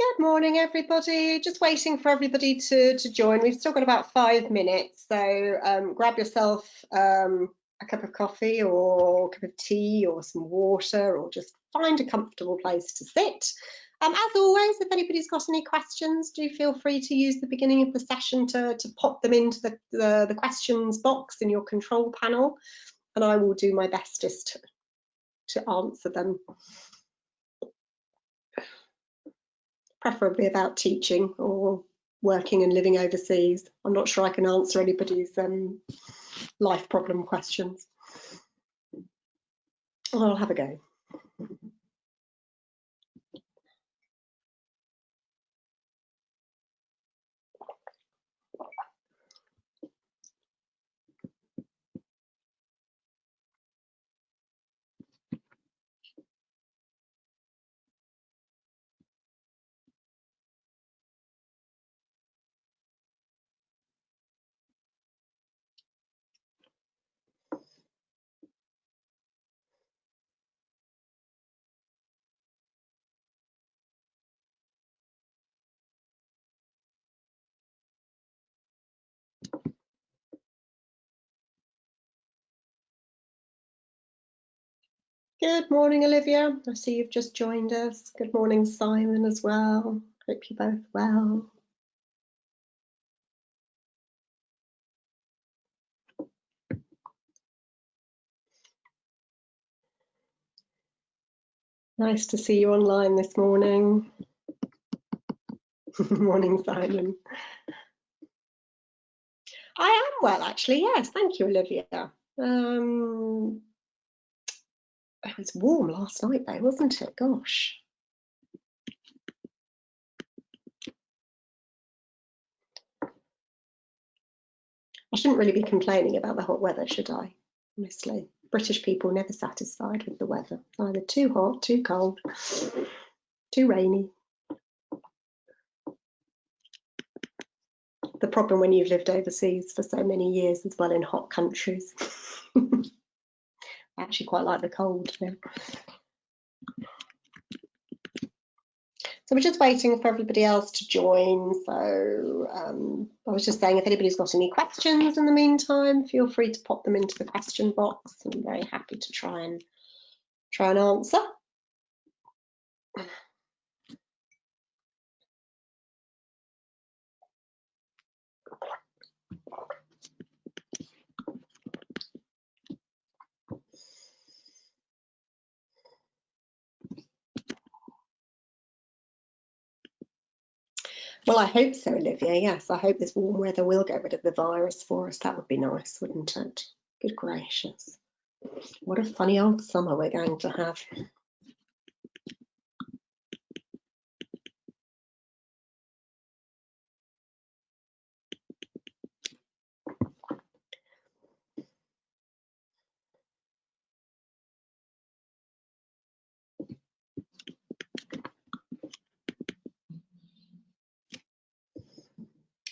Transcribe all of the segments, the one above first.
Good morning, everybody. Just waiting for everybody to join. We've still got about 5 minutes, so grab yourself a cup of coffee or a cup of tea or some water, or just find a comfortable place to sit. As always, if anybody's got any questions, do feel free to use the beginning of the session to pop them into the questions box in your control panel, and I will do my bestest to answer them. Preferably about teaching or working and living overseas. I'm not sure I can answer anybody's life problem questions. I'll have a go. Good morning, Olivia. I see you've just joined us. Good morning, Simon, as well. Hope you're both well. Nice to see you online this morning. Morning, Simon. I am well, actually, yes. Thank you, Olivia. It was warm last night, though, wasn't it? Gosh. I shouldn't really be complaining about the hot weather, should I? Honestly, British people never satisfied with the weather. It's either too hot, too cold, too rainy. The problem when you've lived overseas for so many years as well in hot countries. I actually quite like the cold now. So we're just waiting for everybody else to join. So I was just saying, if anybody's got any questions in the meantime, feel free to pop them into the question box. I'm very happy to try and answer. Well, I hope so, Olivia. Yes, I hope this warm weather will get rid of the virus for us. That would be nice, wouldn't it? Good gracious. What a funny old summer we're going to have.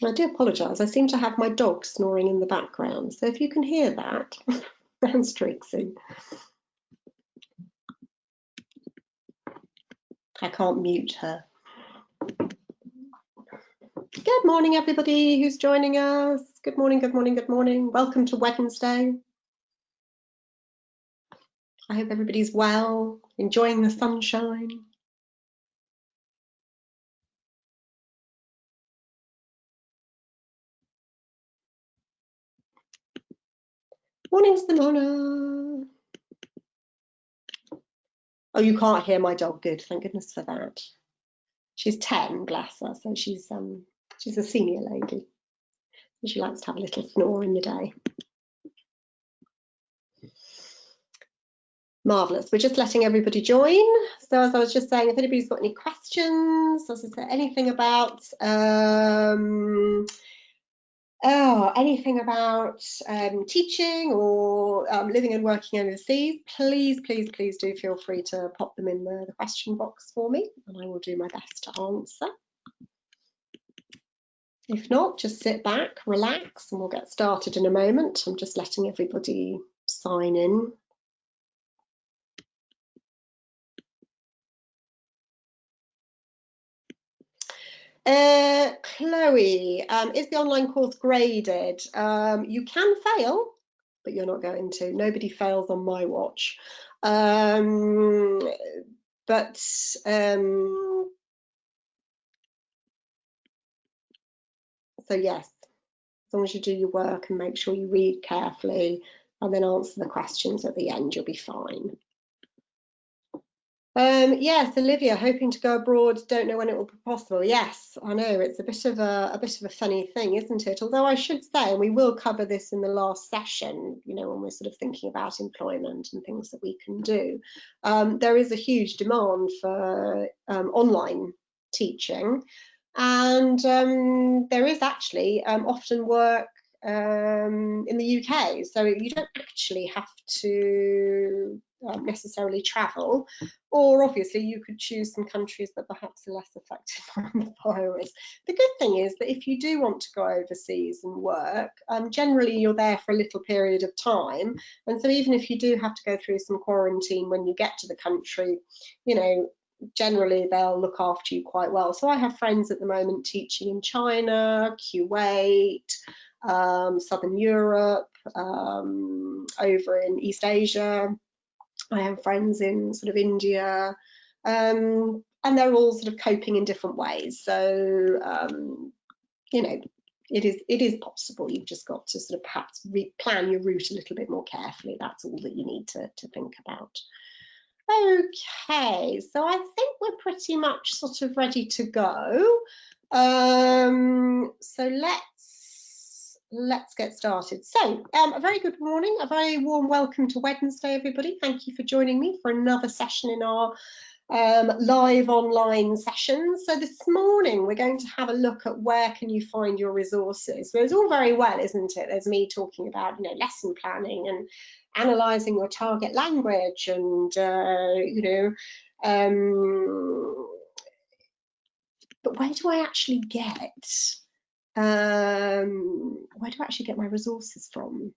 I do apologise. I seem to have my dog snoring in the background. So if you can hear that, that's Trixie. I can't mute her. Good morning, everybody who's joining us. Good morning, good morning, good morning. Welcome to Wednesday. I hope everybody's well, enjoying the sunshine. Morning, Simona. Oh, you can't hear my dog. Good, thank goodness for that. She's 10, bless her, so she's a senior lady. She likes to have a little snore in the day. Marvellous. We're just letting everybody join. So as I was just saying, if anybody's got any questions, as I said, anything about teaching or living and working overseas, please do feel free to pop them in the question box for me, and I will do my best to answer. If not, just sit back, relax, and we'll get started in a moment. I'm just letting everybody sign in. Chloe, is the online course graded? You can fail, but you're not going to. Nobody fails on my watch. So yes, as long as you do your work and make sure you read carefully and then answer the questions at the end, you'll be fine. Yes, Olivia, hoping to go abroad, don't know when it will be possible. Yes, I know, it's a bit of a funny thing, isn't it? Although I should say, and we will cover this in the last session, you know, when we're sort of thinking about employment and things that we can do, there is a huge demand for online teaching, and there is actually often work in the UK, so you don't actually have to necessarily travel, or obviously you could choose some countries that perhaps are less affected by the virus. The good thing is that if you do want to go overseas and work, generally you're there for a little period of time, and so even if you do have to go through some quarantine when you get to the country, you know, generally they'll look after you quite well. So I have friends at the moment teaching in China, Kuwait, Southern Europe, over in East Asia. I have friends in sort of India, and they're all sort of coping in different ways. So you know, it is possible. You've just got to sort of perhaps plan your route a little bit more carefully. That's all that you need to think about. Okay, so I think we're pretty much sort of ready to go. So let's get started. So a very good morning, a very warm welcome to Wednesday, everybody. Thank you for joining me for another session in our live online sessions. So this morning we're going to have a look at where can you find your resources. So it's all very well, isn't it? There's me talking about, you know, lesson planning and analysing your target language and but where do I actually get my resources from?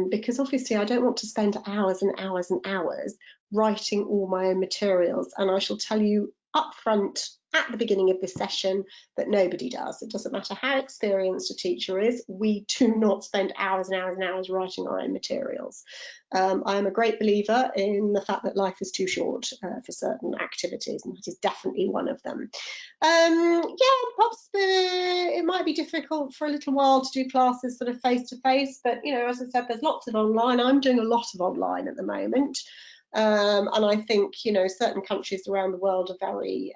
Because obviously I don't want to spend hours and hours and hours writing all my own materials, and I shall tell you up front at the beginning of this session that nobody does. It doesn't matter how experienced a teacher is, we do not spend hours and hours and hours writing our own materials. I am a great believer in the fact that life is too short for certain activities, and that is definitely one of them. Yeah, possibly it might be difficult for a little while to do classes sort of face to face, but you know, as I said, there's lots of online. I'm doing a lot of online at the moment, and I think, you know, certain countries around the world are very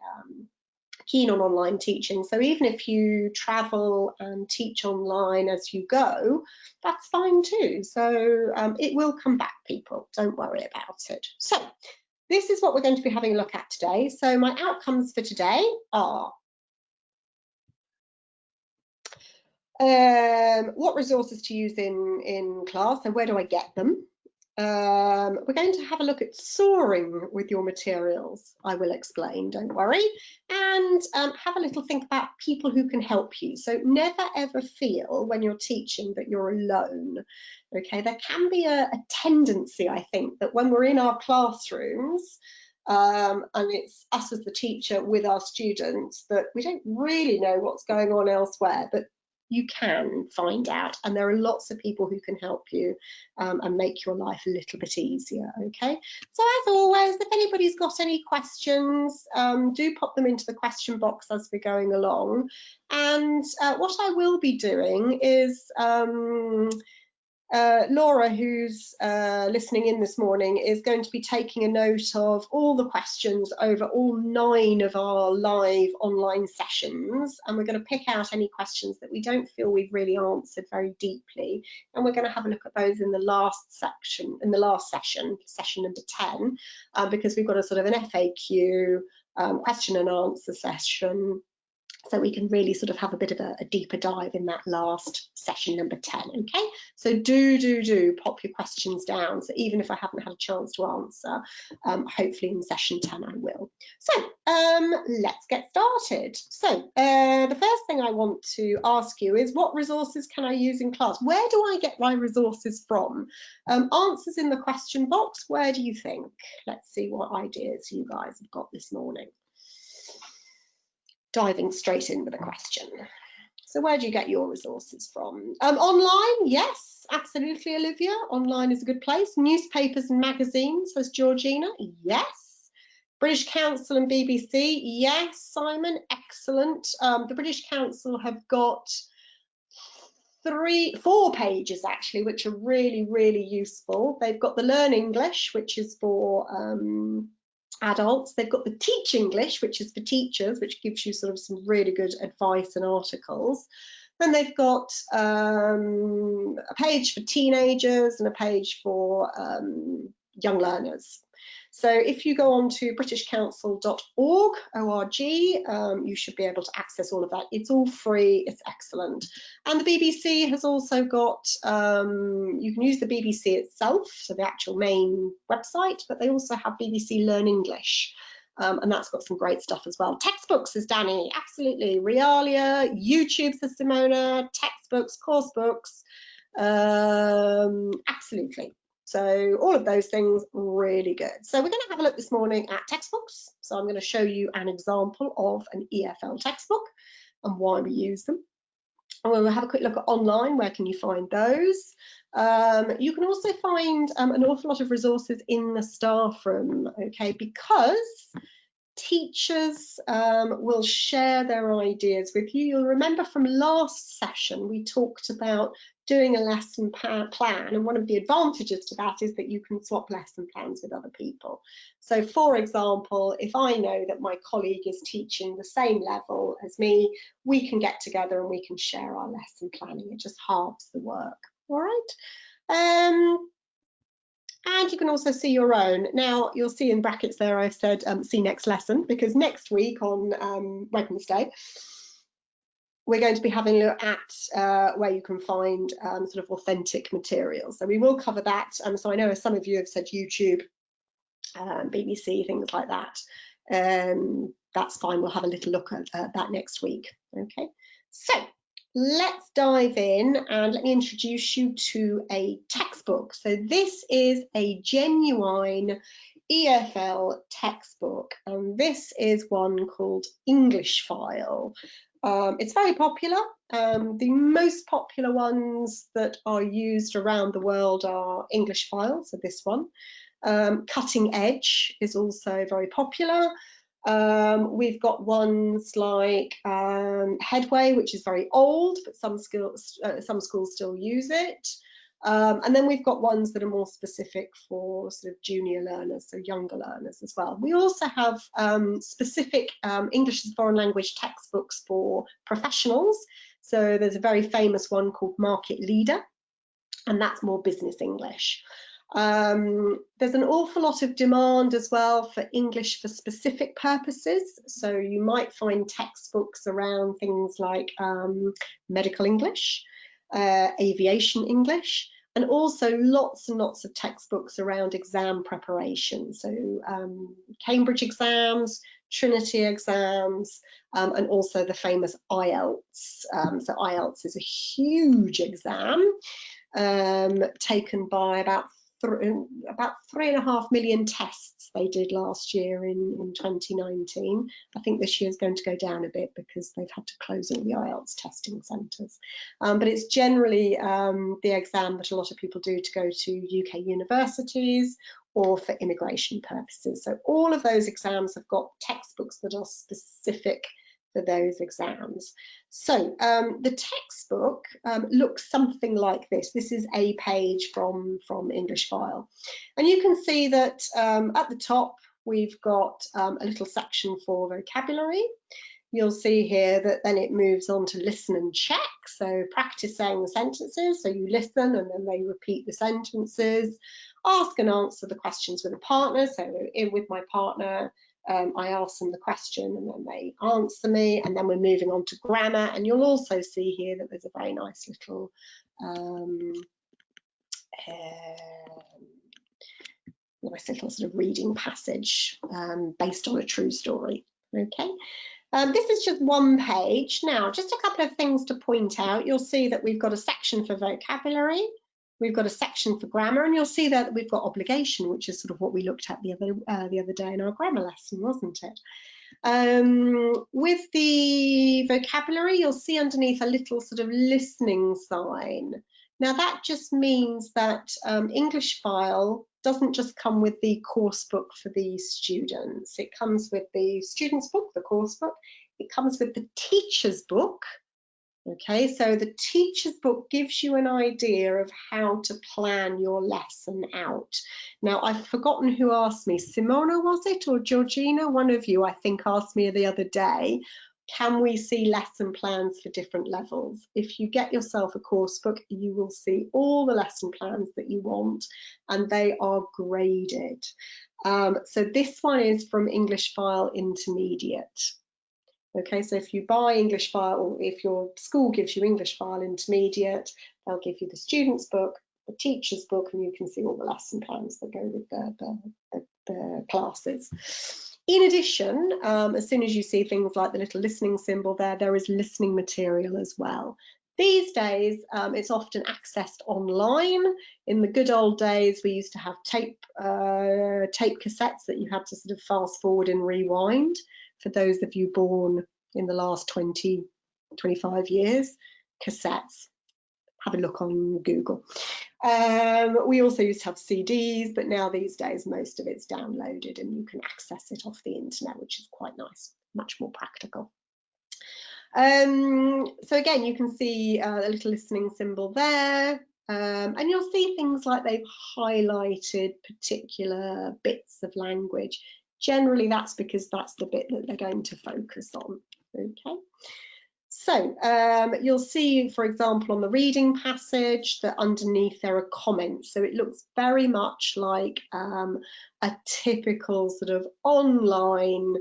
keen on online teaching. So even if you travel and teach online as you go, that's fine too. So it will come back, people, don't worry about it. So this is what we're going to be having a look at today. So my outcomes for today are what resources to use in class, so where do I get them? We're going to have a look at soaring with your materials. I will explain, don't worry, and have a little think about people who can help you. So never ever feel when you're teaching that you're alone. Okay, there can be a tendency, I think, that when we're in our classrooms and it's us as the teacher with our students, that we don't really know what's going on elsewhere, but you can find out, and there are lots of people who can help you and make your life a little bit easier. Okay, so as always, if anybody's got any questions, do pop them into the question box as we're going along. And what I will be doing is Laura, who's listening in this morning, is going to be taking a note of all the questions over all 9 of our live online sessions, and we're going to pick out any questions that we don't feel we've really answered very deeply, and we're going to have a look at those in the last section, session number 10, because we've got a sort of an FAQ question and answer session, so we can really sort of have a bit of a deeper dive in that last session number 10. Okay, so do pop your questions down. So even if I haven't had a chance to answer, hopefully in session 10 I will. So let's get started. So the first thing I want to ask you is, what resources can I use in class? Where do I get my resources from? Answers in the question box. Where do you think? Let's see what ideas you guys have got this morning. diving straight in with a question. So where do you get your resources from? Online, yes, absolutely, Olivia. Online is a good place. Newspapers and magazines, says Georgina. Yes. British Council and BBC. Yes, Simon. Excellent. The British Council have got 4 pages actually, which are really, really useful. They've got the Learn English, which is for adults. They've got the Teach English, which is for teachers, which gives you sort of some really good advice and articles. Then they've got a page for teenagers and a page for young learners. So if you go on to britishcouncil.org, you should be able to access all of that. It's all free, it's excellent. And the BBC has also got, you can use the BBC itself, so the actual main website, but they also have BBC Learn English. And that's got some great stuff as well. Textbooks, says Danny, absolutely. Realia, YouTube, says Simona, textbooks, course books, absolutely. So all of those things, really good. So we're going to have a look this morning at textbooks. So I'm going to show you an example of an EFL textbook and why we use them. And we'll have a quick look at online, where can you find those? You can also find an awful lot of resources in the staff room, okay, because teachers will share their ideas with you. You'll remember from last session, we talked about doing a lesson plan, and one of the advantages to that is that you can swap lesson plans with other people. So for example, if I know that my colleague is teaching the same level as me, we can get together and we can share our lesson planning. It just halves the work, all right? And you can also see your own. Now, you'll see in brackets there I've said see next lesson, because next week on Wednesday, we're going to be having a look at where you can find sort of authentic materials. So we will cover that. So I know some of you have said YouTube, BBC, things like that. That's fine. We'll have a little look at that next week. Okay. So let's dive in and let me introduce you to a textbook. So this is a genuine EFL textbook, and this is one called English File. It's very popular. The most popular ones that are used around the world are English File, so this one. Cutting Edge is also very popular. We've got ones like Headway, which is very old, but some schools still use it. And then we've got ones that are more specific for sort of junior learners, so younger learners as well. We also have specific English as a foreign language textbooks for professionals. So there's a very famous one called Market Leader, and that's more business English. There's an awful lot of demand as well for English for specific purposes. So you might find textbooks around things like medical English, aviation English, and also lots and lots of textbooks around exam preparation. So Cambridge exams, Trinity exams, and also the famous IELTS. So IELTS is a huge exam taken by about 3.5 million tests they did last year in 2019. I think this year is going to go down a bit because they've had to close all the IELTS testing centres. But it's generally the exam that a lot of people do to go to UK universities or for immigration purposes. So all of those exams have got textbooks that are specific for those exams. So the textbook looks something like this. This is a page from English File. And you can see that at the top, we've got a little section for vocabulary. You'll see here that then it moves on to listen and check. So practice saying the sentences. So you listen and then they repeat the sentences. Ask and answer the questions with a partner. So with my partner, I ask them the question and then they answer me, and then we're moving on to grammar. And you'll also see here that there's a very nice little sort of reading passage based on a true story. Okay. This is just one page. Now, just a couple of things to point out. You'll see that we've got a section for vocabulary, we've got a section for grammar, and you'll see that we've got obligation, which is sort of what we looked at the other day in our grammar lesson, wasn't it? With the vocabulary, you'll see underneath a little sort of listening sign. Now that just means that English File doesn't just come with the course book for the students. It comes with the student's book, the course book. It comes with the teacher's book. Okay, so the teacher's book gives you an idea of how to plan your lesson out. Now, I've forgotten who asked me. Simona, was it, or Georgina? One of you, I think, asked me the other day, can we see lesson plans for different levels? If you get yourself a course book, you will see all the lesson plans that you want, and they are graded. So this one is from English File Intermediate. Okay, so if you buy English File, or if your school gives you English File Intermediate, they'll give you the student's book, the teacher's book, and you can see all the lesson plans that go with the classes. In addition, as soon as you see things like the little listening symbol there is listening material as well. These days, it's often accessed online. In the good old days, we used to have tape cassettes that you had to sort of fast forward and rewind. For those of you born in the last 20, 25 years, cassettes. Have a look on Google. We also used to have CDs, but now these days most of it's downloaded and you can access it off the internet, which is quite nice, much more practical. So again, you can see a little listening symbol there, and you'll see things like they've highlighted particular bits of language. Generally, that's because that's the bit that they're going to focus on. Okay. So you'll see, for example, on the reading passage that underneath there are comments. So it looks very much like a typical sort of online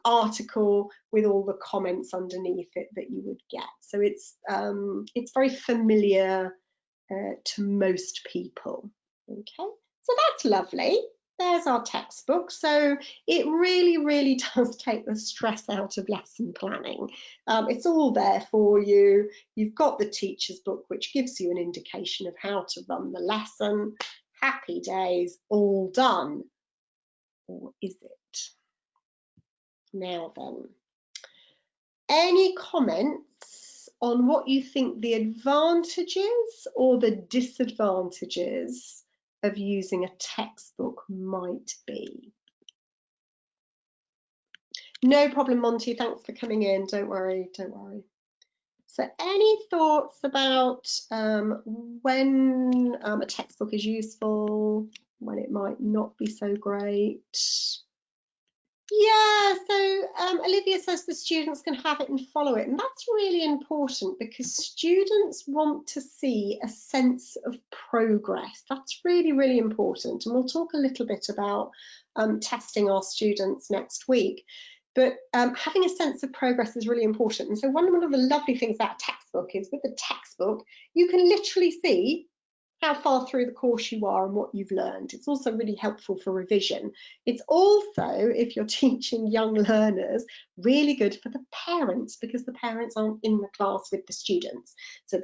article with all the comments underneath it that you would get. So it's very familiar to most people. Okay, so that's lovely. There's our textbook. So it really, really does take the stress out of lesson planning. It's all there for you. You've got the teacher's book, which gives you an indication of how to run the lesson. Happy days, all done. Or is it? Now then, any comments on what you think the advantages or the disadvantages of using a textbook might be? No problem, Monty, thanks for coming in. Don't worry, don't worry. So any thoughts about when a textbook is useful, when it might not be so great? Yeah, so Olivia says the students can have it and follow it, and that's really important because students want to see a sense of progress. That's really, really important, and we'll talk a little bit about testing our students next week. But having a sense of progress is really important. And so one of the lovely things about a textbook is with the textbook, you can literally see how far through the course you are and what you've learned. It's also really helpful for revision. It's also, if you're teaching young learners, really good for the parents because the parents aren't in the class with the students. So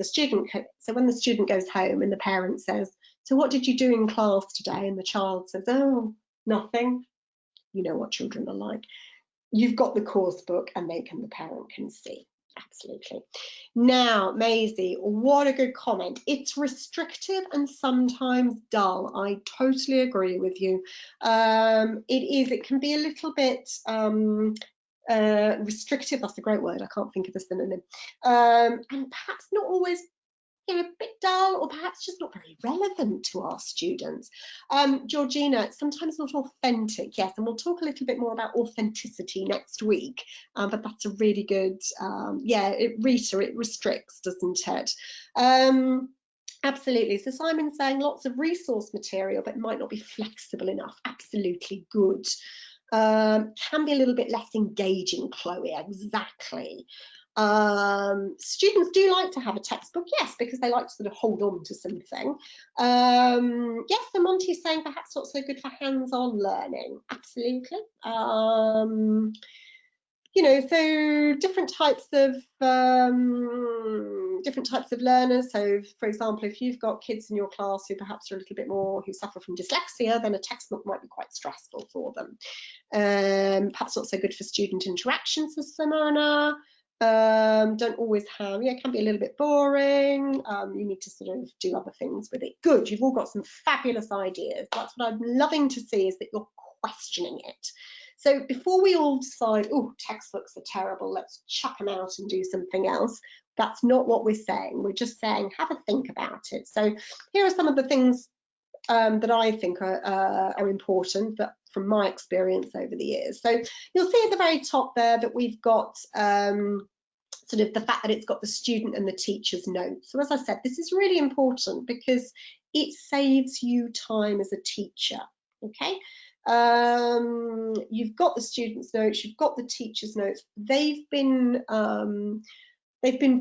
when the student goes home and the parent says, so what did you do in class today? And the child says, oh, nothing. You know what children are like. You've got the course book and the parent can see. Absolutely. Now, Maisie, what a good comment. It's restrictive and sometimes dull. I totally agree with you. It can be a little bit restrictive. That's a great word. I can't think of a synonym. And perhaps not always, a bit dull, or perhaps just not very relevant to our students. Georgina, it's sometimes not authentic, yes, and we'll talk a little bit more about authenticity next week, but that's a really good, Rita, it restricts, doesn't it? Absolutely. So Simon's saying lots of resource material, but might not be flexible enough. Absolutely good. Can be a little bit less engaging, Chloe, exactly. Students do like to have a textbook, yes, because they like to sort of hold on to something. Yes, so Monty's saying perhaps not so good for hands-on learning. Absolutely. So different types of learners. So, for example, if you've got kids in your class who perhaps are a little bit more, who suffer from dyslexia, then a textbook might be quite stressful for them. Perhaps not so good for student interactions as Simona. Don't always have, yeah, it can be a little bit boring. You need to sort of do other things with it. Good, you've all got some fabulous ideas. That's what I'm loving to see, is that you're questioning it. So before we all decide, oh, textbooks are terrible, let's chuck them out and do something else, that's not what we're saying. We're just saying, have a think about it. So here are some of the things that I think are important, that from my experience over the years. So you'll see at the very top there that we've got sort of the fact that it's got the student and the teacher's notes. So as I said, this is really important because it saves you time as a teacher, okay? You've got the student's notes, you've got the teacher's notes. They've been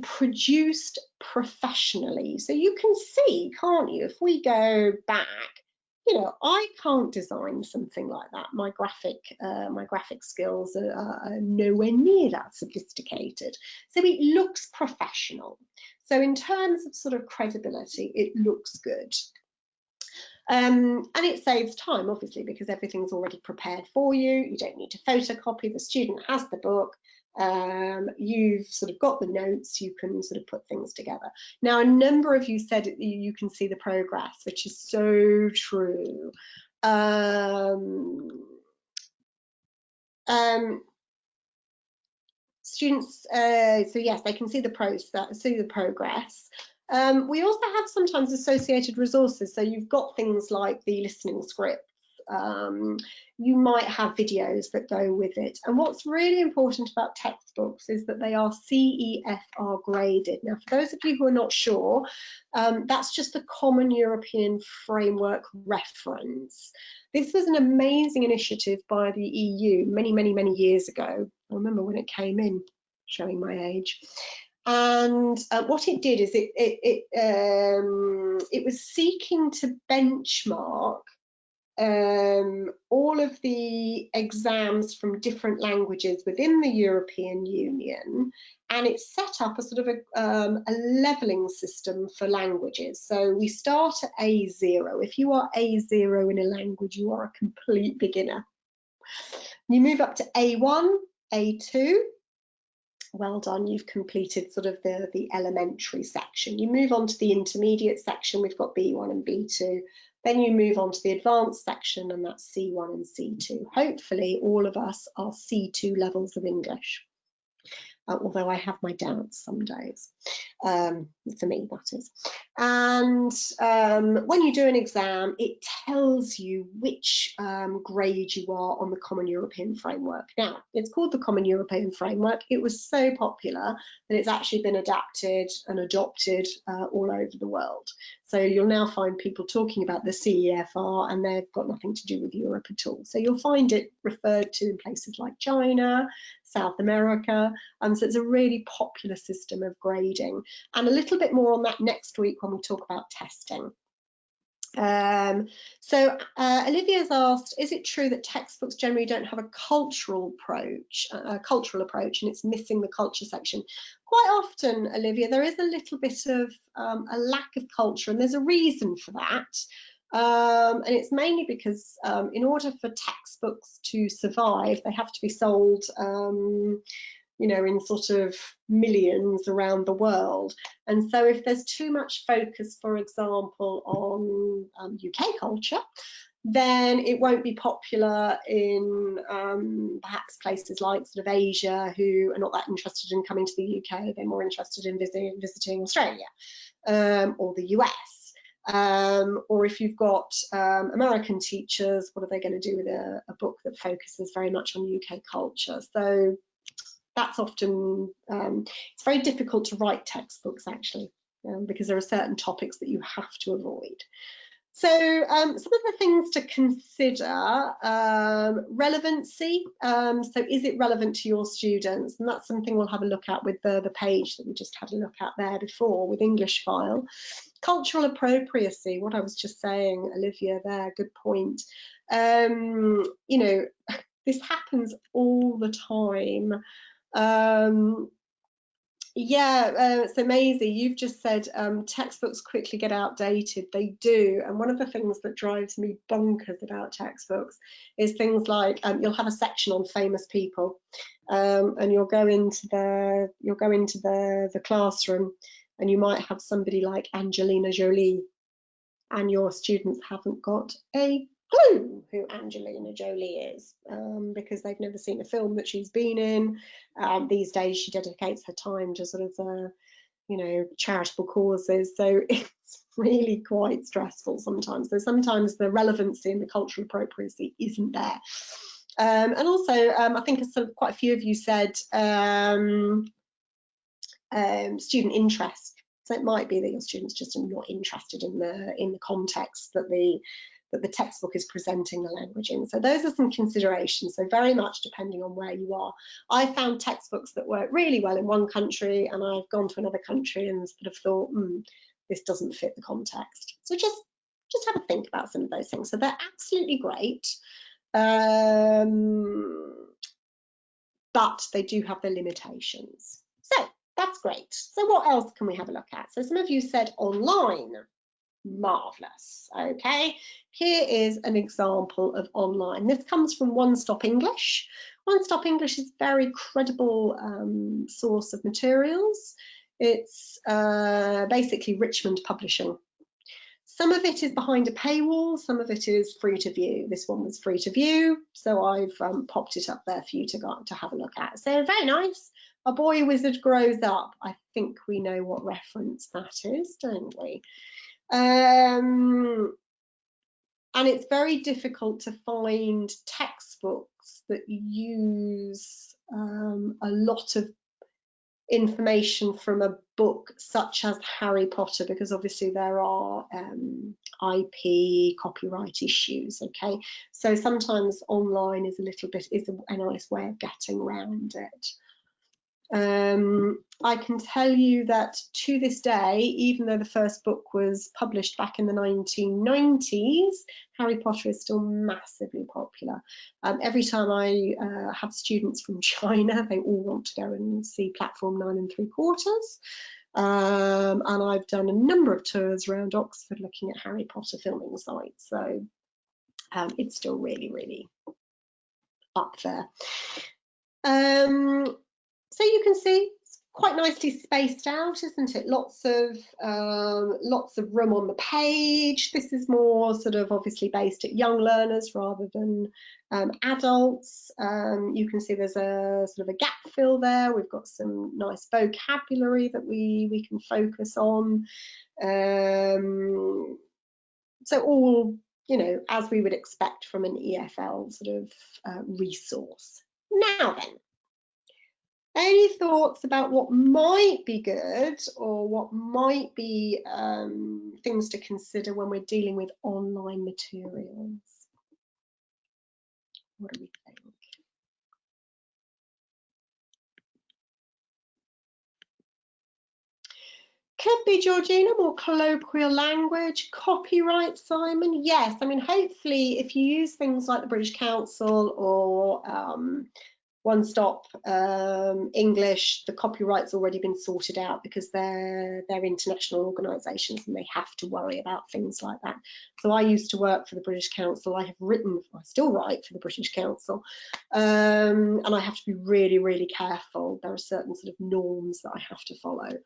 produced professionally. So you can see, can't you, if we go back, you know, I can't design something like that. My graphic skills are nowhere near that sophisticated. So it looks professional. So in terms of sort of credibility, it looks good. And it saves time, obviously, because everything's already prepared for you. You don't need to photocopy. The student has the book. You've sort of got the notes, you can sort of put things together. Now, a number of you said you can see the progress, which is so true. Students, so yes, they can see the progress. We also have sometimes associated resources, so you've got things like the listening scripts. You might have videos that go with it. And what's really important about textbooks is that they are CEFR graded. Now, for those of you who are not sure, that's just the Common European Framework Reference. This was an amazing initiative by the EU many, many, many years ago. I remember when it came in, showing my age. And what it did is it was seeking to benchmark all of the exams from different languages within the European Union, and it set up a sort of a levelling system for languages. So we start at A0. If you are A0 in a language, you are a complete beginner. You move up to A1, A2. Well done, you've completed sort of the elementary section. You move on to the intermediate section, we've got B1 and B2. Then you move on to the advanced section, and that's C1 and C2. Hopefully all of us are C2 levels of English, although I have my doubts some days, for me that is. And when you do an exam, it tells you which grade you are on the Common European Framework. Now, it's called the Common European Framework. It was so popular that it's actually been adapted and adopted all over the world. So you'll now find people talking about the CEFR, and they've got nothing to do with Europe at all. So you'll find it referred to in places like China, South America, so it's a really popular system of grading. And a little bit more on that next week when we talk about testing. Olivia's asked, is it true that textbooks generally don't have a cultural approach, and it's missing the culture section? Quite often, Olivia, there is a little bit of a lack of culture, and there's a reason for that. And it's mainly because in order for textbooks to survive, they have to be sold you know, in sort of millions around the world. And so if there's too much focus, for example, on UK culture, then it won't be popular in perhaps places like sort of Asia, who are not that interested in coming to the UK. They're more interested in visiting Australia or the US. Or if you've got American teachers, what are they going to do with a book that focuses very much on UK culture? So that's often, it's very difficult to write textbooks actually, because there are certain topics that you have to avoid. So some of the things to consider, relevancy. So is it relevant to your students? And that's something we'll have a look at with the page that we just had a look at there before with English file. Cultural appropriacy, what I was just saying, Olivia, there, good point. You know, this happens all the time. Yeah, so Maisie, you've just said textbooks quickly get outdated. They do, and one of the things that drives me bonkers about textbooks is things like you'll have a section on famous people, and you'll go into the classroom, and you might have somebody like Angelina Jolie, and your students haven't got a clue who Angelina Jolie is, because they've never seen a film that she's been in. These days she dedicates her time to sort of charitable causes, so it's really quite stressful sometimes. So sometimes the relevancy and the cultural appropriacy isn't there. And also I think sort of quite a few of you said student interest. So it might be that your students just are not interested in the context that the textbook is presenting the language in. So those are some considerations. So very much depending on where you are. I found textbooks that work really well in one country, and I've gone to another country and sort of thought, this doesn't fit the context. So just have a think about some of those things. So they're absolutely great, but they do have their limitations. So that's great. So what else can we have a look at? So some of you said online. Marvellous. Okay, here is an example of online. This comes from One Stop English. One Stop English is a very credible source of materials. It's basically Richmond publishing. Some of it is behind a paywall, some of it is free to view. This one was free to view, so I've popped it up there for you to have a look at. So very nice. A boy wizard grows up. I think we know what reference that is, don't we? And it's very difficult to find textbooks that use a lot of information from a book such as Harry Potter, because obviously there are IP copyright issues. Okay, so sometimes online is a nice way of getting around it. I can tell you that to this day, even though the first book was published back in the 1990s, Harry Potter is still massively popular. Every time I have students from China, they all want to go and see Platform 9 3/4. And I've done a number of tours around Oxford looking at Harry Potter filming sites. So it's still really, really up there. So you can see it's quite nicely spaced out, isn't it? Lots of room on the page. This is more sort of obviously based at young learners rather than adults. You can see there's a sort of a gap fill there. We've got some nice vocabulary that we can focus on. So all, as we would expect from an EFL sort of resource. Now then, any thoughts about what might be good or what might be things to consider when we're dealing with online materials? What do we think? Could be, Georgina, more colloquial language. Copyright, Simon? Yes. I mean, hopefully, if you use things like the British Council or One Stop English, the copyright's already been sorted out because they're international organisations and they have to worry about things like that. So I used to work for the British Council. I still write for the British Council, and I have to be really, really careful. There are certain sort of norms that I have to follow.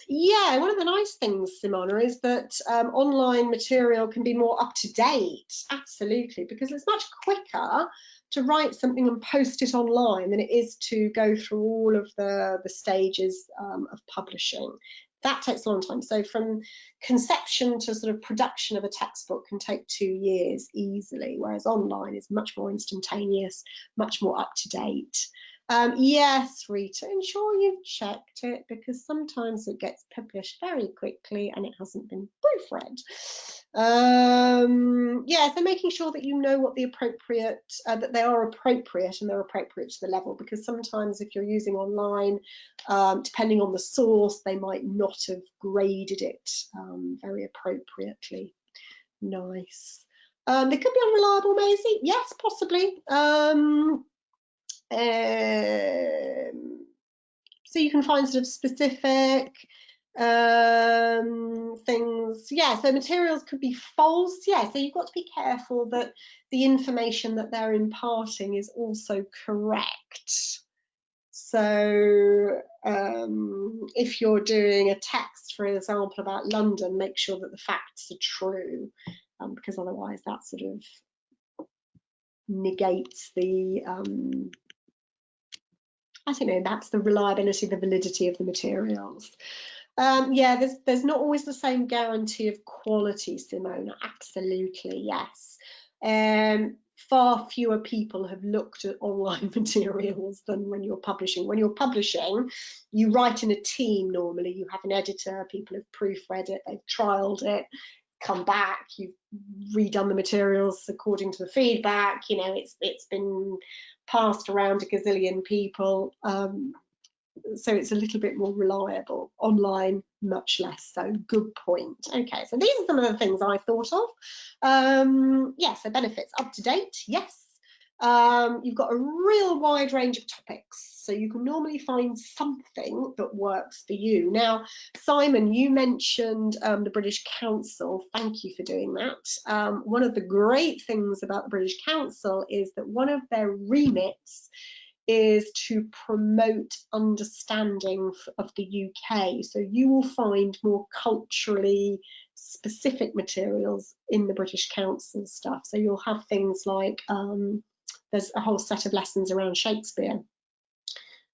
Yeah, one of the nice things, Simona, is that online material can be more up to date. Absolutely, because it's much quicker to write something and post it online than it is to go through all of the stages of publishing. That takes a long time. So from conception to sort of production of a textbook can take 2 years easily, whereas online is much more instantaneous, much more up to date. Yes, Rita, ensure you've checked it, because sometimes it gets published very quickly and it hasn't been proofread. Yeah, so making sure that you know what the appropriate, that they are appropriate and they're appropriate to the level, because sometimes if you're using online, depending on the source, they might not have graded it very appropriately. Nice. They could be unreliable, Maisie. Yes, possibly. So you can find sort of specific things. Yeah, so materials could be false. Yeah, so you've got to be careful that the information that they're imparting is also correct. So if you're doing a text, for example, about London, make sure that the facts are true, because otherwise that sort of negates the I don't know, that's the reliability, the validity of the materials. Yeah, there's not always the same guarantee of quality, Simona. Absolutely, yes. Far fewer people have looked at online materials than when you're publishing. When you're publishing, you write in a team normally. You have an editor, people have proofread it, they've trialed it, come back, you've redone the materials according to the feedback. You know, it's been passed around a gazillion people. So it's a little bit more reliable. Online, much less so. Good point. Okay, so these are some of the things I thought of. Yeah, so benefits, up to date, yes. You've got a real wide range of topics, so you can normally find something that works for you. Now, Simon, you mentioned the British Council. Thank you for doing that. One of the great things about the British Council is that one of their remits is to promote understanding of the UK. So you will find more culturally specific materials in the British Council stuff. So you'll have things like, there's a whole set of lessons around Shakespeare.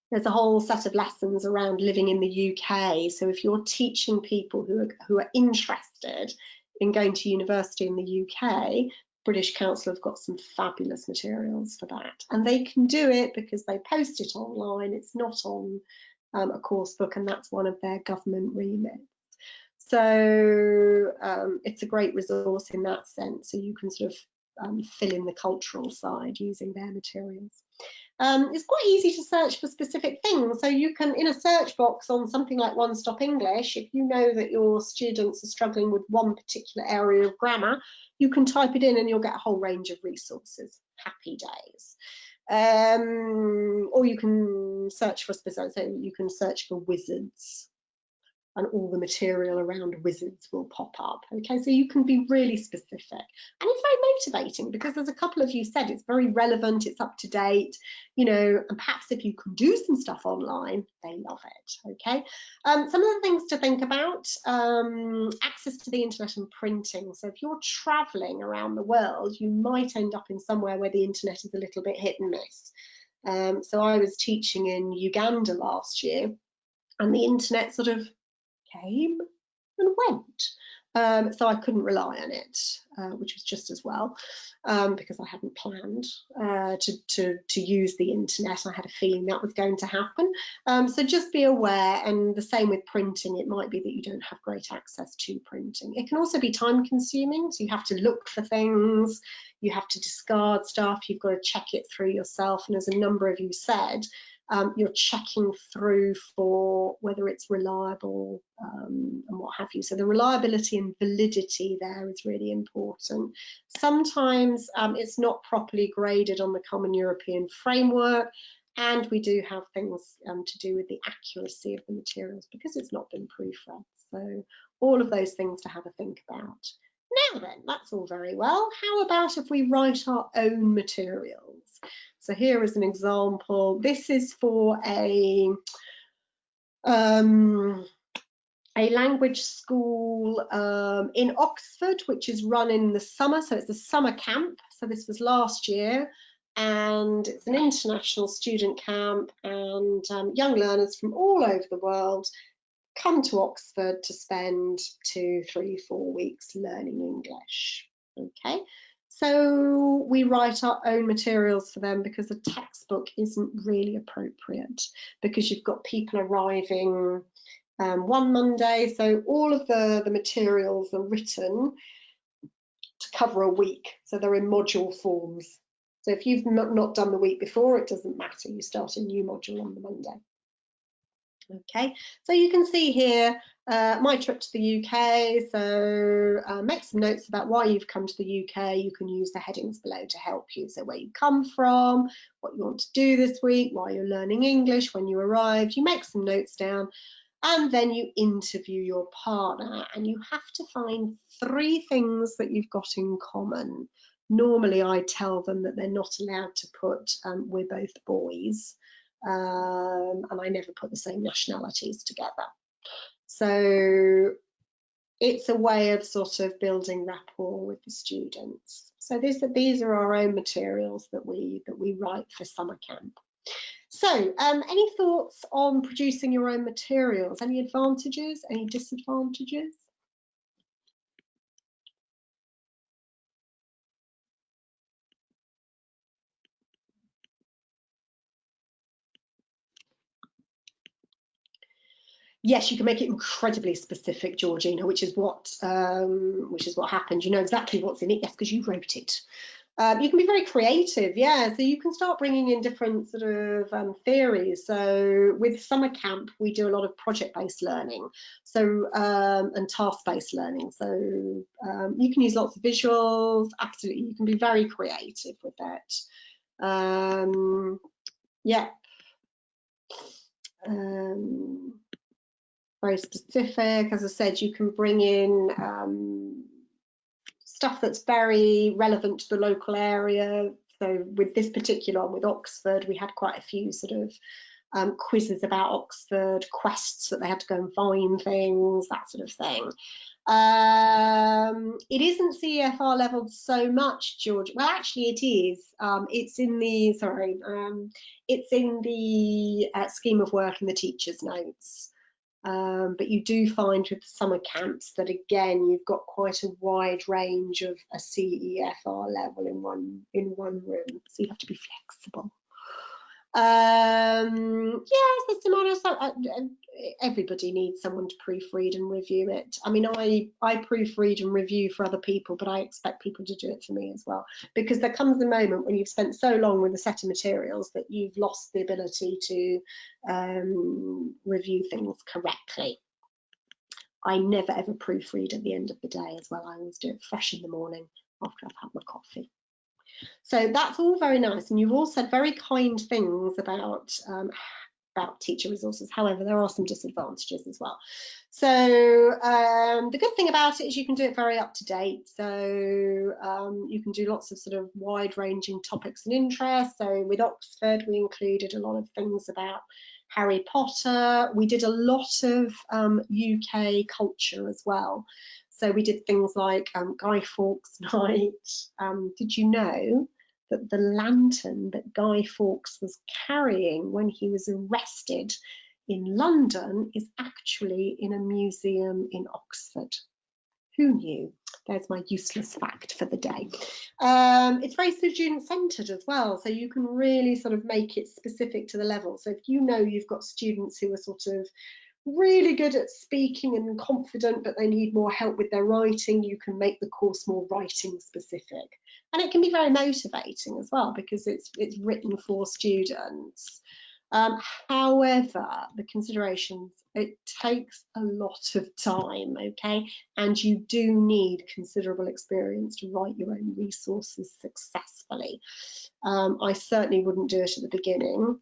There's a whole set of lessons around living in the UK. So if you're teaching people who are interested in going to university in the UK, British Council have got some fabulous materials for that, and they can do it because they post it online. It's not on a course book, and that's one of their government remits. So it's a great resource in that sense. So you can sort of fill in the cultural side using their materials. It's quite easy to search for specific things. So you can, in a search box on something like One Stop English, if you know that your students are struggling with one particular area of grammar, you can type it in and you'll get a whole range of resources. Happy days. Or you can search for specific, so you can search for wizards, and all the material around wizards will pop up. Okay, so you can be really specific, and it's very motivating because, as a couple of you said, it's very relevant, it's up to date, you know, and perhaps if you can do some stuff online, they love it. Okay, some of the things to think about: access to the internet and printing. So if you're traveling around the world, you might end up in somewhere where the internet is a little bit hit and miss. So I was teaching in Uganda last year, and the internet sort of came and went, so I couldn't rely on it, which was just as well, because I hadn't planned to use the internet. I had a feeling that was going to happen, so just be aware. And the same with printing, it might be that you don't have great access to printing. It can also be time consuming, so you have to look for things, you have to discard stuff, you've got to check it through yourself, and as a number of you said, you're checking through for whether it's reliable and what have you. So the reliability and validity there is really important. Sometimes it's not properly graded on the Common European Framework, and we do have things to do with the accuracy of the materials because it's not been proofread. So all of those things to have a think about. Now then, that's all very well. How about if we write our own materials? So here is an example. This is for a language school in Oxford, which is run in the summer. So it's a summer camp. So this was last year, and it's an international student camp, and young learners from all over the world come to Oxford to spend 2, 3, 4 weeks learning English. Okay. So we write our own materials for them because a textbook isn't really appropriate, because you've got people arriving one Monday, so all of the materials are written to cover a week, so they're in module forms. So if you've not done the week before, it doesn't matter, you start a new module on the Monday. Okay, so you can see here my trip to the UK, so make some notes about why you've come to the UK. You can use the headings below to help you, so where you come from, what you want to do this week, why you're learning English, when you arrived. You make some notes down, and then you interview your partner, and you have to find 3 things that you've got in common. Normally I tell them that they're not allowed to put we're both boys, and I never put the same nationalities together. So it's a way of sort of building rapport with the students. So these are our own materials that we write for summer camp. So any thoughts on producing your own materials? Any advantages, any disadvantages? Yes, you can make it incredibly specific, Georgina, which is what happened. You know exactly what's in it, yes, because you wrote it. You can be very creative, yeah, so you can start bringing in different sort of theories. So with summer camp, we do a lot of project-based learning, so and task-based learning. So you can use lots of visuals, absolutely, you can be very creative with that. Yeah. Very specific. As I said, you can bring in stuff that's very relevant to the local area. So with this particular one, with Oxford, we had quite a few sort of quizzes about Oxford, quests that they had to go and find things, that sort of thing. It isn't CEFR leveled so much, George. Well, actually it is. It's in the, it's in the scheme of work in the teacher's notes. But you do find with summer camps that again you've got quite a wide range of a CEFR level in one room, so you have to be flexible. Yes, Simona, so everybody needs someone to proofread and review it. I mean, I proofread and review for other people, but I expect people to do it for me as well, because there comes a moment when you've spent so long with a set of materials that you've lost the ability to review things correctly. I never ever proofread at the end of the day as well. I always do it fresh in the morning after I've had my coffee. So that's all very nice, and you've all said very kind things about teacher resources. However, there are some disadvantages as well. So the good thing about it is you can do it very up to date. So you can do lots of sort of wide-ranging topics and interests. So with Oxford, we included a lot of things about Harry Potter. We did a lot of UK culture as well. So we did things like Guy Fawkes Night. Did you know that the lantern that Guy Fawkes was carrying when he was arrested in London is actually in a museum in Oxford? Who knew? There's my useless fact for the day. It's very student-centred as well, so you can really sort of make it specific to the level. So if you know you've got students who are sort of really good at speaking and confident, but they need more help with their writing, you can make the course more writing specific. And it can be very motivating as well, because it's written for students. However, the considerations, it takes a lot of time, okay? And you do need considerable experience to write your own resources successfully. I certainly wouldn't do it at the beginning.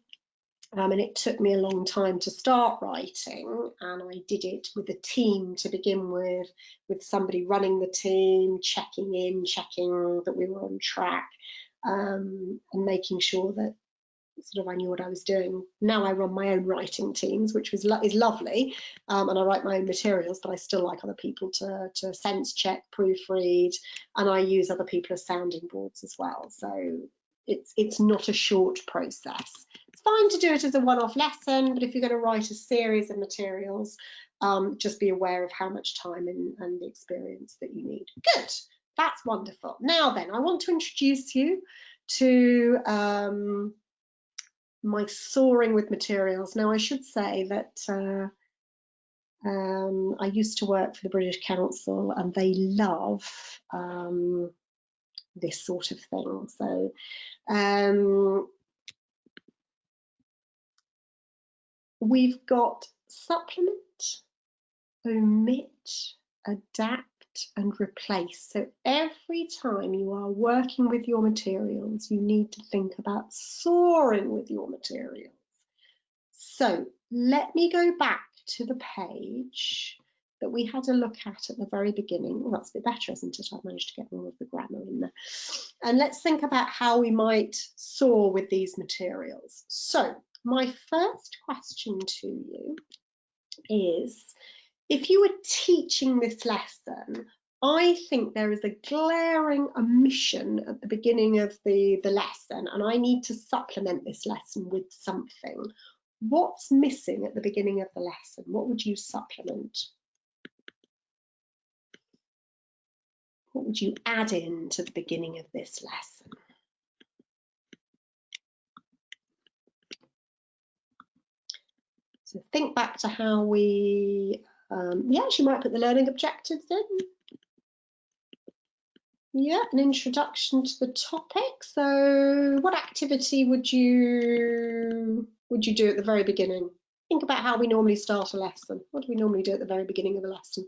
And it took me a long time to start writing, and I did it with a team to begin with somebody running the team, checking that we were on track, and making sure that sort of I knew what I was doing. Now I run my own writing teams, which is lovely, and I write my own materials, but I still like other people to sense check, proofread, and I use other people as sounding boards as well. So it's not a short process. It's fine to do it as a one-off lesson, but if you're going to write a series of materials, just be aware of how much time and the experience that you need. Good, that's wonderful. Now then, I want to introduce you to my Soaring with materials. Now I should say that I used to work for the British Council, and they love this sort of thing. So we've got supplement, omit, adapt and replace. So every time you are working with your materials, you need to think about soaring with your materials. So let me go back to the page that we had a look at the very beginning. Well, that's a bit better, isn't it? I've managed to get all of the grammar in there. And let's think about how we might soar with these materials. So my first question to you is, if you were teaching this lesson, I think there is a glaring omission at the beginning of the lesson, and I need to supplement this lesson with something. What's missing at the beginning of the lesson? What would you supplement? What would you add in to the beginning of this lesson? So think back to how we actually might put the learning objectives in. Yeah, an introduction to the topic. So what activity would you do at the very beginning? Think about how we normally start a lesson. What do we normally do at the very beginning of a lesson?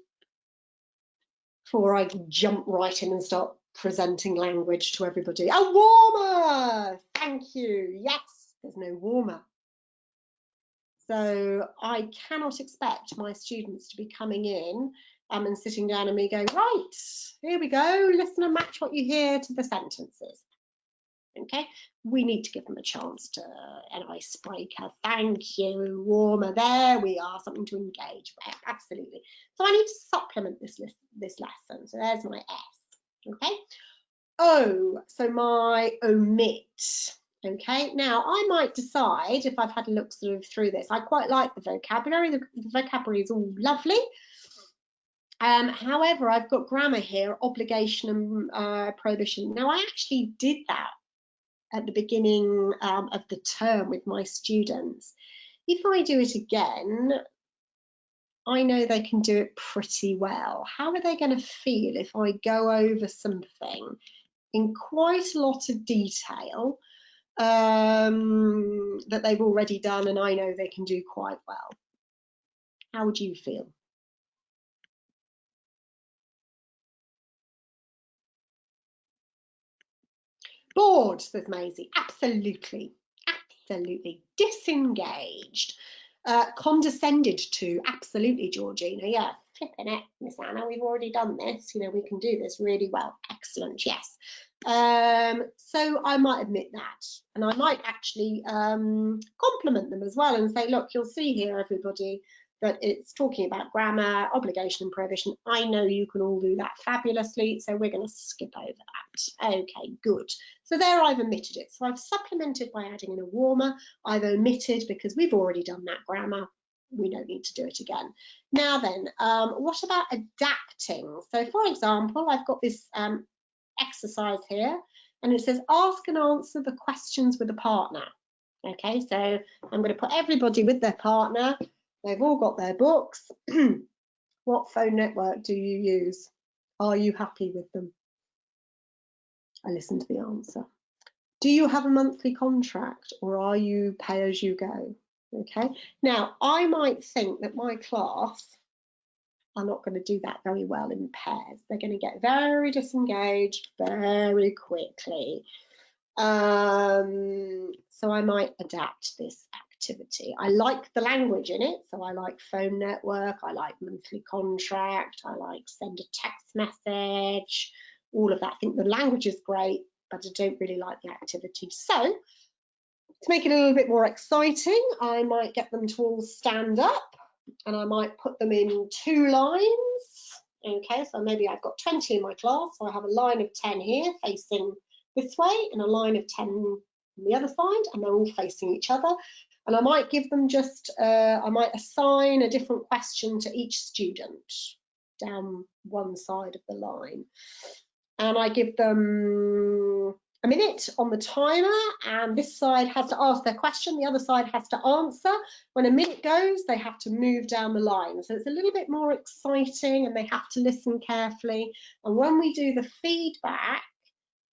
Before I jump right in and start presenting language to everybody. A warmer! Thank you. Yes, there's no warmer. So I cannot expect my students to be coming in and sitting down and me going, right, here we go, listen and match what you hear to the sentences. Okay, we need to give them a chance to an icebreaker. Thank you, warmer. There we are, something to engage with. Absolutely. So I need to supplement this lesson. So there's my S. Okay. O, so my omit. Okay, now I might decide, if I've had a look sort of through this, I quite like the vocabulary. The vocabulary is all lovely. However, I've got grammar here, obligation and prohibition. Now, I actually did that at the beginning of the term with my students. If I do it again, I know they can do it pretty well. How are they going to feel if I go over something in quite a lot of detail that they've already done and I know they can do quite well? How would you feel? Bored, says Maisie. Absolutely, absolutely. Disengaged. Condescended to. Absolutely, Georgina. Yeah, flipping it, Miss Anna. We've already done this. You know, we can do this really well. Excellent. Yes. So I might admit that, and I might actually compliment them as well and say, look, you'll see here, everybody, that it's talking about grammar, obligation and prohibition. I know you can all do that fabulously, so we're going to skip over that. Okay, good. So there I've omitted it. So I've supplemented by adding in a warmer. I've omitted because we've already done that grammar. We don't need to do it again. Now then, what about adapting? So for example, I've got this exercise here, and it says ask and answer the questions with a partner. Okay, so I'm going to put everybody with their partner. They've all got their books. What phone network do you use? Are you happy with them? I listen to the answer. Do you have a monthly contract, or are you pay as you go? Okay, now I might think that my class are not going to do that very well in pairs. They're going to get very disengaged very quickly. So I might adapt this activity. I like the language in it, so I like phone network, I like monthly contract, I like send a text message, all of that. I think the language is great, but I don't really like the activity. So to make it a little bit more exciting, I might get them to all stand up, and I might put them in 2 lines. Okay, so maybe I've got 20 in my class, so I have a line of 10 here facing this way and a line of 10 on the other side, and they're all facing each other. And I might give them just, I might assign a different question to each student down one side of the line. And I give them a minute on the timer, and this side has to ask their question, the other side has to answer. When a minute goes, they have to move down the line. So it's a little bit more exciting, and they have to listen carefully. And when we do the feedback,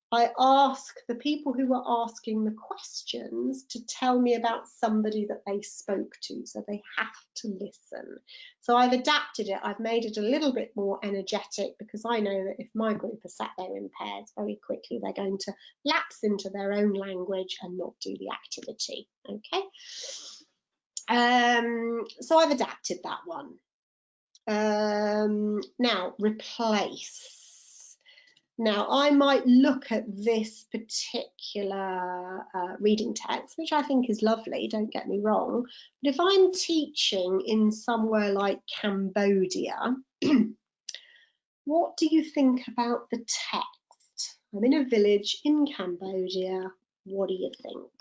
I ask the people who are asking the questions to tell me about somebody that they spoke to, so they have to listen. So I've adapted it, I've made it a little bit more energetic, because I know that if my group are sat there in pairs, very quickly they're going to lapse into their own language and not do the activity, okay? So I've adapted that one. Now, replace. Now, I might look at this particular reading text, which I think is lovely, don't get me wrong, but if I'm teaching in somewhere like Cambodia, what do you think about the text? I'm in a village in Cambodia, what do you think?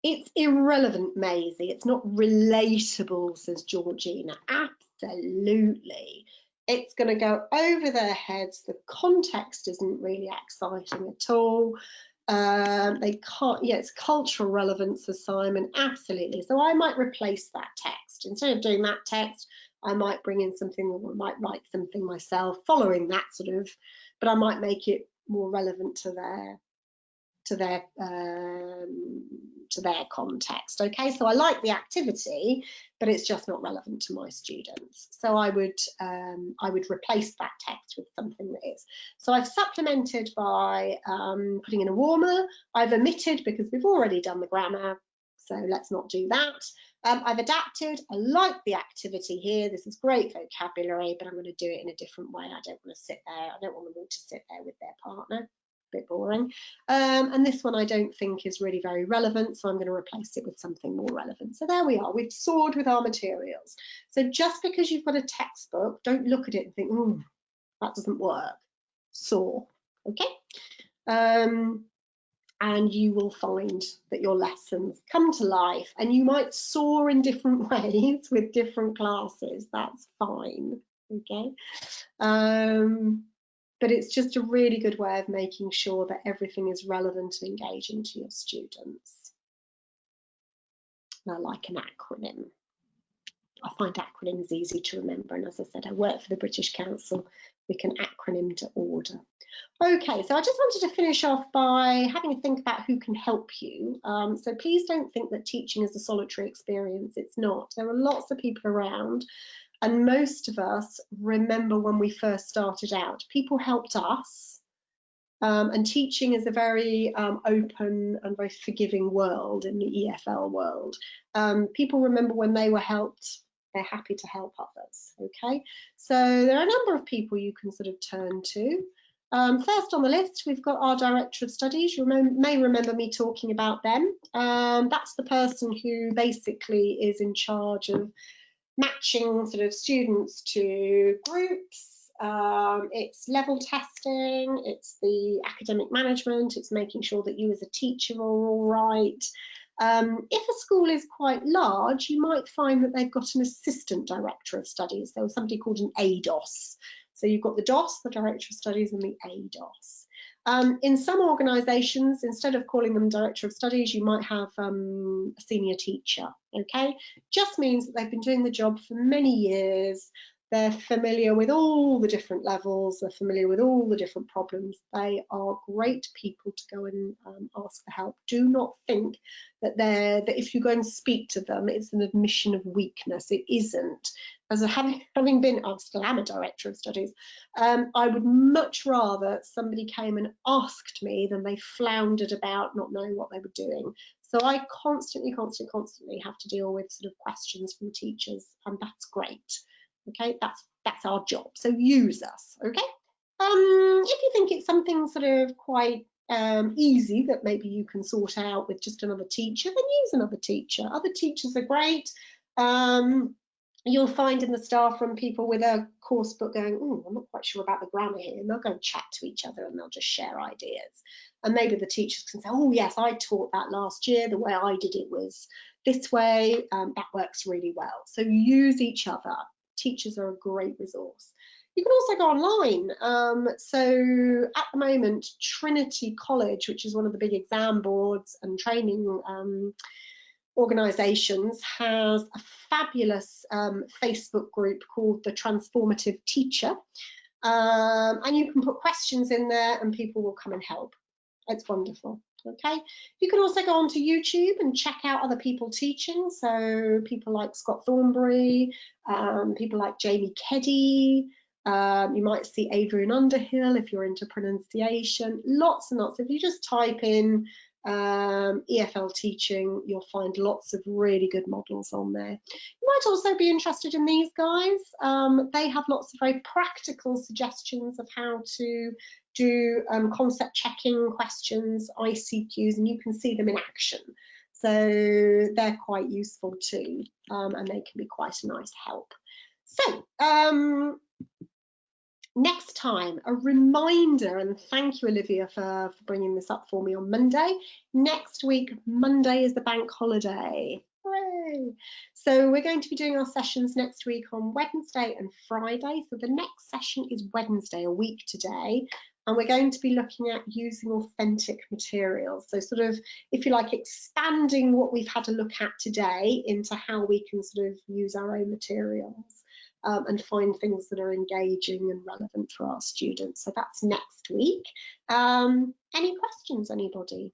It's irrelevant, Maisie. It's not relatable, says Georgina. Absolutely. It's going to go over their heads. The context isn't really exciting at all. They can't, yeah, it's cultural relevance for Simon, absolutely. So I might replace that text. Instead of doing that text, I might bring in something, or I might write something myself following that sort of, but I might make it more relevant to their context. Okay, so I like the activity, but it's just not relevant to my students. So I would replace that text with something that is. So I've supplemented by putting in a warmer. I've omitted because we've already done the grammar, so let's not do that. I've adapted. I like the activity here. This is great vocabulary, but I'm going to do it in a different way. I don't want to sit there. I don't want them all to sit there with their partner. Bit boring. And this one I don't think is really very relevant, so I'm going to replace it with something more relevant. So there we are, we've soared with our materials. So just because you've got a textbook, don't look at it and think, that doesn't work. Soar, okay? And you will find that your lessons come to life, and you might soar in different ways with different classes. That's fine, okay? But it's just a really good way of making sure that everything is relevant and engaging to your students. And I like an acronym. I find acronyms easy to remember, and as I said, I work for the British Council. We can acronym to order. Okay, so I just wanted to finish off by having a think about who can help you. So please don't think that teaching is a solitary experience. It's not. There are lots of people around. And most of us remember when we first started out, people helped us, and teaching is a very open and very forgiving world in the EFL world. People remember when they were helped, they're happy to help others, okay? So there are a number of people you can sort of turn to. First on the list, we've got our Director of Studies. You may remember me talking about them. That's the person who basically is in charge of matching sort of students to groups, it's level testing, it's the academic management, it's making sure that you as a teacher are all right. If a school is quite large, you might find that they've got an assistant director of studies. There was somebody called an ADOS. So you've got the DOS, the Director of Studies, and the ADOS. In some organisations, instead of calling them Director of Studies, you might have a senior teacher, okay? Just means that they've been doing the job for many years. They're familiar with all the different levels. They're familiar with all the different problems. They are great people to go and ask for help. Do not think that if you go and speak to them, it's an admission of weakness. It isn't. As having been, I still am a Director of Studies, I would much rather somebody came and asked me than they floundered about not knowing what they were doing. So I constantly have to deal with sort of questions from teachers, and that's great. Okay, that's our job. So use us. Okay. If you think it's something sort of quite easy that maybe you can sort out with just another teacher, then use another teacher. Other teachers are great. You'll find in the staff room people with a course book going, I'm not quite sure about the grammar here, and they'll go and chat to each other and they'll just share ideas. And maybe the teachers can say, oh yes, I taught that last year, the way I did it was this way, that works really well. So use each other. Teachers are a great resource. You can also go online. So at the moment, Trinity College, which is one of the big exam boards and training organisations has a fabulous Facebook group called the Transformative Teacher, and you can put questions in there and people will come and help. It's wonderful. Okay, you can also go onto YouTube and check out other people teaching, so people like Scott Thornbury, people like Jamie Keddy, you might see Adrian Underhill if you're into pronunciation, lots and lots. If you just type in EFL teaching, you'll find lots of really good models on there. You might also be interested in these guys. They have lots of very practical suggestions of how to do concept checking questions, ICQs, and you can see them in action. So they're quite useful too, and they can be quite a nice help. So next time, a reminder, and thank you, Olivia, for bringing this up for me on Monday. Next week, Monday is the bank holiday. Hooray! So we're going to be doing our sessions next week on Wednesday and Friday. So the next session is Wednesday, a week today. And we're going to be looking at using authentic materials. So sort of, if you like, expanding what we've had a look at today into how we can sort of use our own materials. And find things that are engaging and relevant for our students. So that's next week. Any questions, anybody?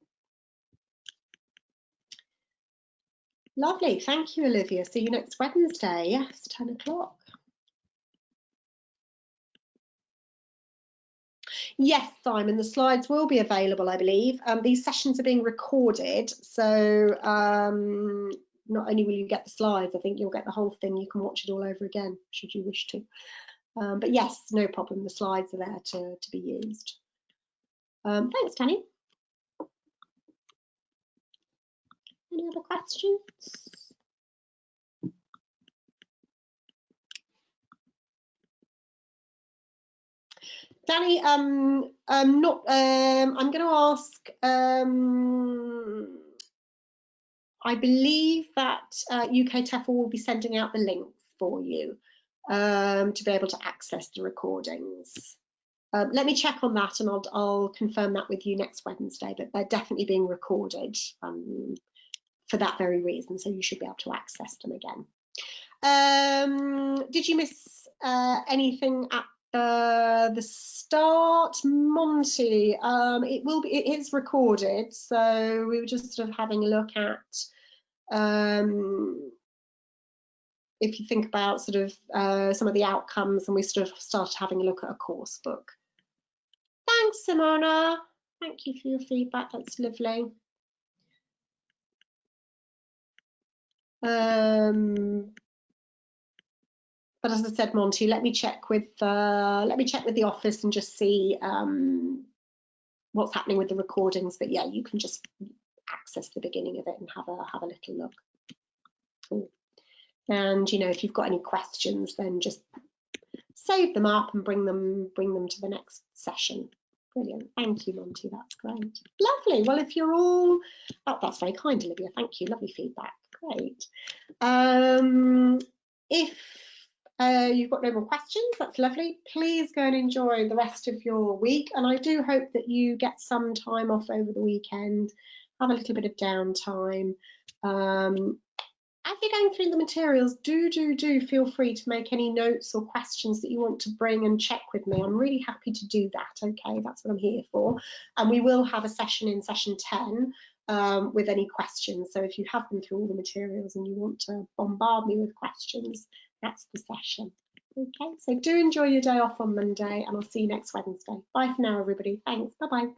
Lovely, thank you, Olivia. See you next Wednesday. Yes, 10 o'clock. Yes, Simon, the slides will be available, I believe. These sessions are being recorded, so not only will you get the slides, I think you'll get the whole thing. You can watch it all over again, should you wish to. But yes, no problem. The slides are there to be used. Thanks, Danny. Any other questions? Danny, I'm going to ask. I believe that UK-TEFL will be sending out the links for you to be able to access the recordings. Let me check on that and I'll confirm that with you next Wednesday, but they're definitely being recorded for that very reason, so you should be able to access them again. Did you miss anything at the start, Monty? It is recorded, so we were just sort of having a look at if you think about sort of some of the outcomes, and we sort of started having a look at a course book. Thanks, Simona. Thank you for your feedback. That's lovely. But as I said, Monty, let me check with the office and just see what's happening with the recordings. But yeah, you can just access the beginning of it and have a little look. Cool. And you know, if you've got any questions, then just save them up and bring them to the next session. Brilliant. Thank you, Monty. That's great. Lovely. Well, if you're all, oh, that's very kind, Olivia. Thank you. Lovely feedback. Great. If you've got no more questions, that's lovely. Please go and enjoy the rest of your week. And I do hope that you get some time off over the weekend, have a little bit of downtime. As you're going through the materials, do feel free to make any notes or questions that you want to bring and check with me. I'm really happy to do that, okay? That's what I'm here for. And we will have a session in session 10 with any questions. So if you have been through all the materials and you want to bombard me with questions, that's the session. Okay, so do enjoy your day off on Monday, and I'll see you next Wednesday. Bye for now, everybody. Thanks. Bye-bye.